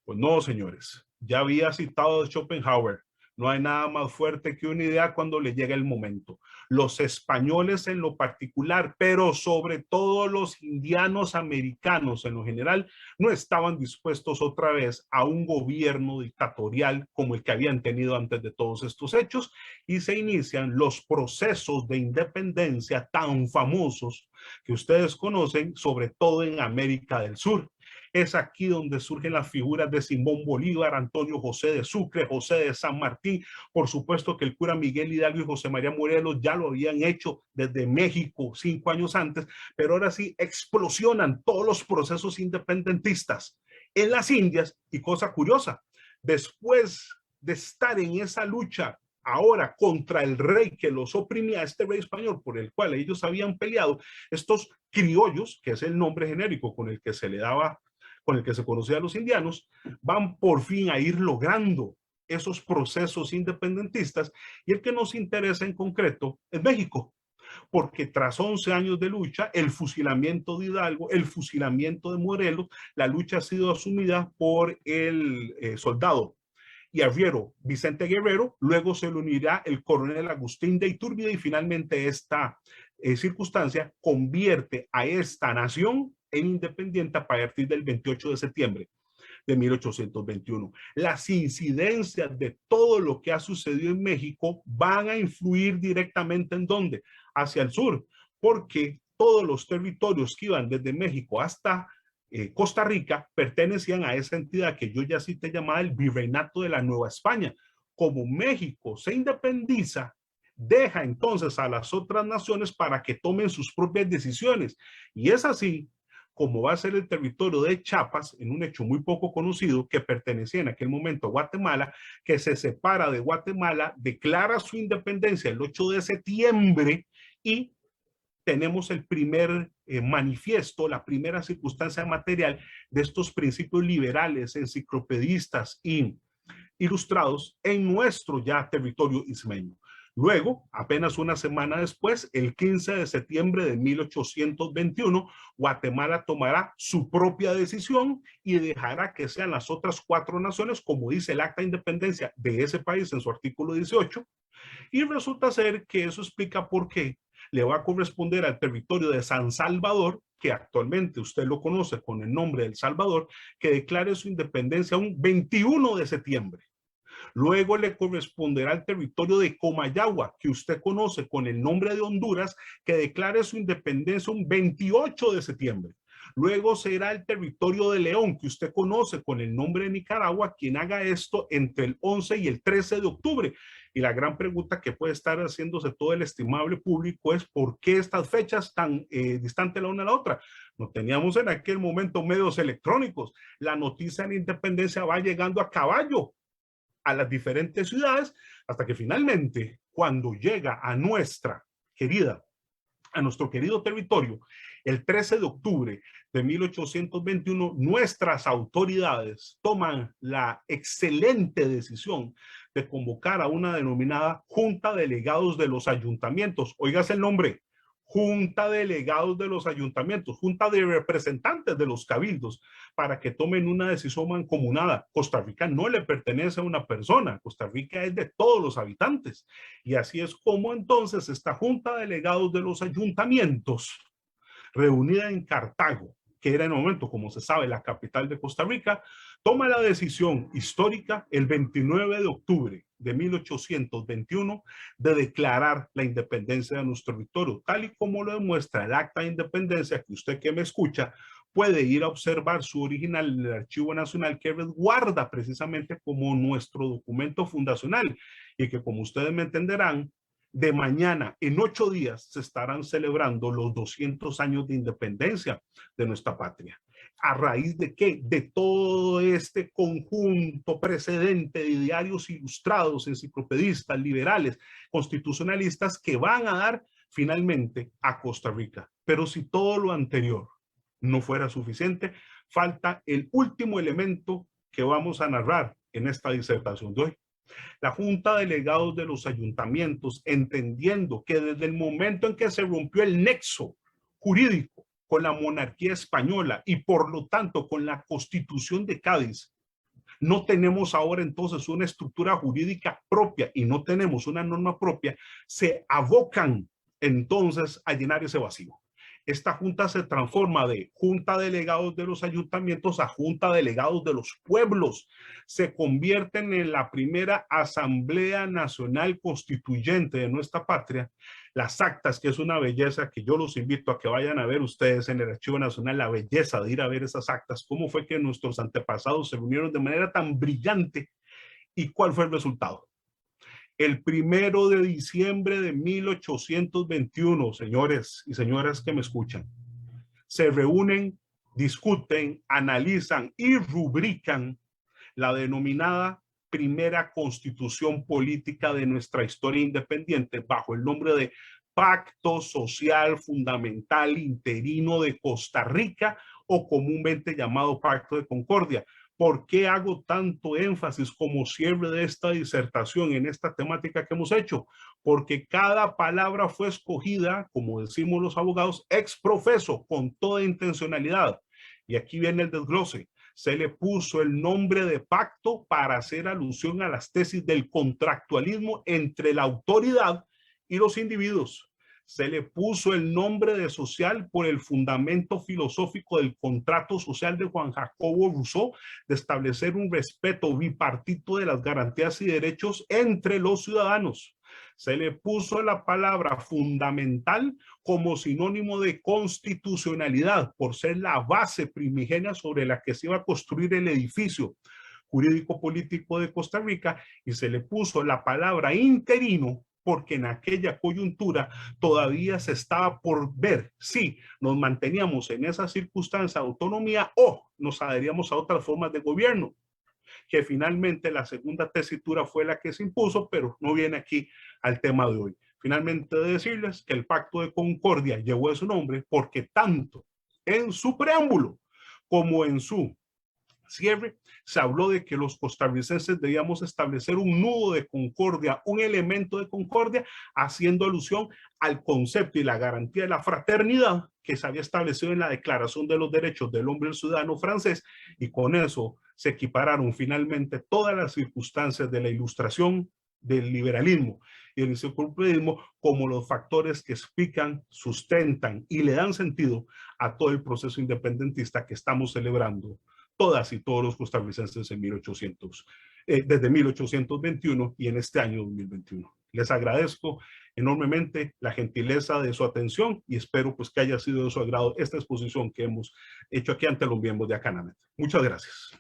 Pues no, señores, ya había citado a Schopenhauer, no hay nada más fuerte que una idea cuando le llega el momento. Los españoles en lo particular, pero sobre todo los indianos americanos en lo general, no estaban dispuestos otra vez a un gobierno dictatorial como el que habían tenido antes de todos estos hechos, y se inician los procesos de independencia tan famosos que ustedes conocen, sobre todo en América del Sur. Es aquí donde surgen las figuras de Simón Bolívar, Antonio José de Sucre, José de San Martín. Por supuesto que el cura Miguel Hidalgo y José María Morelos ya lo habían hecho desde México 5 años antes, pero ahora sí explosionan todos los procesos independentistas en las Indias. Y cosa curiosa, después de estar en esa lucha ahora contra el rey que los oprimía, este rey español por el cual ellos habían peleado, estos criollos, que es el nombre genérico con el que se le daba, con el que se conocía a los indianos, van por fin a ir logrando esos procesos independentistas, y el que nos interesa en concreto es México, porque tras 11 años de lucha, el fusilamiento de Hidalgo, el fusilamiento de Morelos, la lucha ha sido asumida por el soldado y arriero Vicente Guerrero, luego se le unirá el coronel Agustín de Iturbide, y finalmente esta circunstancia convierte a esta nación en independiente a partir del 28 de septiembre de 1821. Las incidencias de todo lo que ha sucedido en México van a influir directamente ¿en dónde? Hacia el sur, porque todos los territorios que iban desde México hasta Costa Rica pertenecían a esa entidad que yo ya cité llamada el Virreinato de la Nueva España. Como México se independiza, deja entonces a las otras naciones para que tomen sus propias decisiones, y es así como va a ser el territorio de Chiapas, en un hecho muy poco conocido, que pertenecía en aquel momento a Guatemala, que se separa de Guatemala, declara su independencia el 8 de septiembre, y tenemos el primer manifiesto, la primera circunstancia material de estos principios liberales, enciclopedistas y ilustrados en nuestro ya territorio ismeño. Luego, apenas una semana después, el 15 de septiembre de 1821, Guatemala tomará su propia decisión y dejará que sean las otras 4 naciones, como dice el Acta de Independencia de ese país en su artículo 18, y resulta ser que eso explica por qué le va a corresponder al territorio de San Salvador, que actualmente usted lo conoce con el nombre de El Salvador, que declare su independencia un 21 de septiembre. Luego le corresponderá al territorio de Comayagua, que usted conoce con el nombre de Honduras, que declare su independencia un 28 de septiembre. Luego será el territorio de León, que usted conoce con el nombre de Nicaragua, quien haga esto entre el 11 y el 13 de octubre. Y la gran pregunta que puede estar haciéndose todo el estimable público es ¿por qué estas fechas tan distantes la una a la otra? No teníamos en aquel momento medios electrónicos. La noticia de la independencia va llegando a caballo a las diferentes ciudades, hasta que finalmente, cuando llega a nuestro querido territorio, el 13 de octubre de 1821, nuestras autoridades toman la excelente decisión de convocar a una denominada Junta de Delegados de los Ayuntamientos. Oigas el nombre, Junta de Delegados de los Ayuntamientos, Junta de Representantes de los Cabildos, para que tomen una decisión mancomunada. Costa Rica no le pertenece a una persona, Costa Rica es de todos los habitantes. Y así es como entonces esta Junta de Delegados de los Ayuntamientos, reunida en Cartago, que era en el momento, como se sabe, la capital de Costa Rica, toma la decisión histórica el 29 de octubre de 1821 de declarar la independencia de nuestro territorio, tal y como lo demuestra el Acta de Independencia, que usted que me escucha puede ir a observar su original en el Archivo Nacional, que resguarda precisamente como nuestro documento fundacional, y que, como ustedes me entenderán, de mañana en 8 días se estarán celebrando los 200 años de independencia de nuestra patria. ¿A raíz de qué? De todo este conjunto precedente de diarios ilustrados, enciclopedistas, liberales, constitucionalistas, que van a dar finalmente a Costa Rica. Pero si todo lo anterior no fuera suficiente, falta el último elemento que vamos a narrar en esta disertación de hoy. La Junta de Delegados de los Ayuntamientos, entendiendo que desde el momento en que se rompió el nexo jurídico con la monarquía española y por lo tanto con la Constitución de Cádiz, no tenemos ahora entonces una estructura jurídica propia y no tenemos una norma propia, se abocan entonces a llenar ese vacío. Esta junta se transforma de Junta de Delegados de los Ayuntamientos a Junta de Delegados de los Pueblos. Se convierten en la primera Asamblea Nacional Constituyente de nuestra patria. Las actas, que es una belleza que yo los invito a que vayan a ver ustedes en el Archivo Nacional, la belleza de ir a ver esas actas, cómo fue que nuestros antepasados se reunieron de manera tan brillante y cuál fue el resultado. El 1 de diciembre de 1821, señores y señoras que me escuchan, se reúnen, discuten, analizan y rubrican la denominada primera constitución política de nuestra historia independiente bajo el nombre de Pacto Social Fundamental Interino de Costa Rica, o comúnmente llamado Pacto de Concordia. ¿Por qué hago tanto énfasis como cierre de esta disertación en esta temática que hemos hecho? Porque cada palabra fue escogida, como decimos los abogados, ex profeso, con toda intencionalidad. Y aquí viene el desglose. Se le puso el nombre de pacto para hacer alusión a las tesis del contractualismo entre la autoridad y los individuos. Se le puso el nombre de social por el fundamento filosófico del contrato social de Juan Jacobo Rousseau, de establecer un respeto bipartito de las garantías y derechos entre los ciudadanos. Se le puso la palabra fundamental como sinónimo de constitucionalidad, por ser la base primigenia sobre la que se iba a construir el edificio jurídico político de Costa Rica, y se le puso la palabra interino porque en aquella coyuntura todavía se estaba por ver si nos manteníamos en esa circunstancia de autonomía o nos adheríamos a otras formas de gobierno, que finalmente la segunda tesitura fue la que se impuso, pero no viene aquí al tema de hoy. Finalmente, de decirles que el Pacto de Concordia llevó ese nombre porque tanto en su preámbulo como en su cierre se habló de que los costarricenses debíamos establecer un nudo de concordia, un elemento de concordia, haciendo alusión al concepto y la garantía de la fraternidad que se había establecido en la Declaración de los Derechos del Hombre y el Ciudadano francés, y con eso se equipararon finalmente todas las circunstancias de la Ilustración, del liberalismo y del enciclopedismo como los factores que explican, sustentan y le dan sentido a todo el proceso independentista que estamos celebrando todas y todos los costarricenses en desde 1821 y en este año 2021. Les agradezco enormemente la gentileza de su atención y espero pues que haya sido de su agrado esta exposición que hemos hecho aquí ante los miembros de Acanamet. Muchas gracias.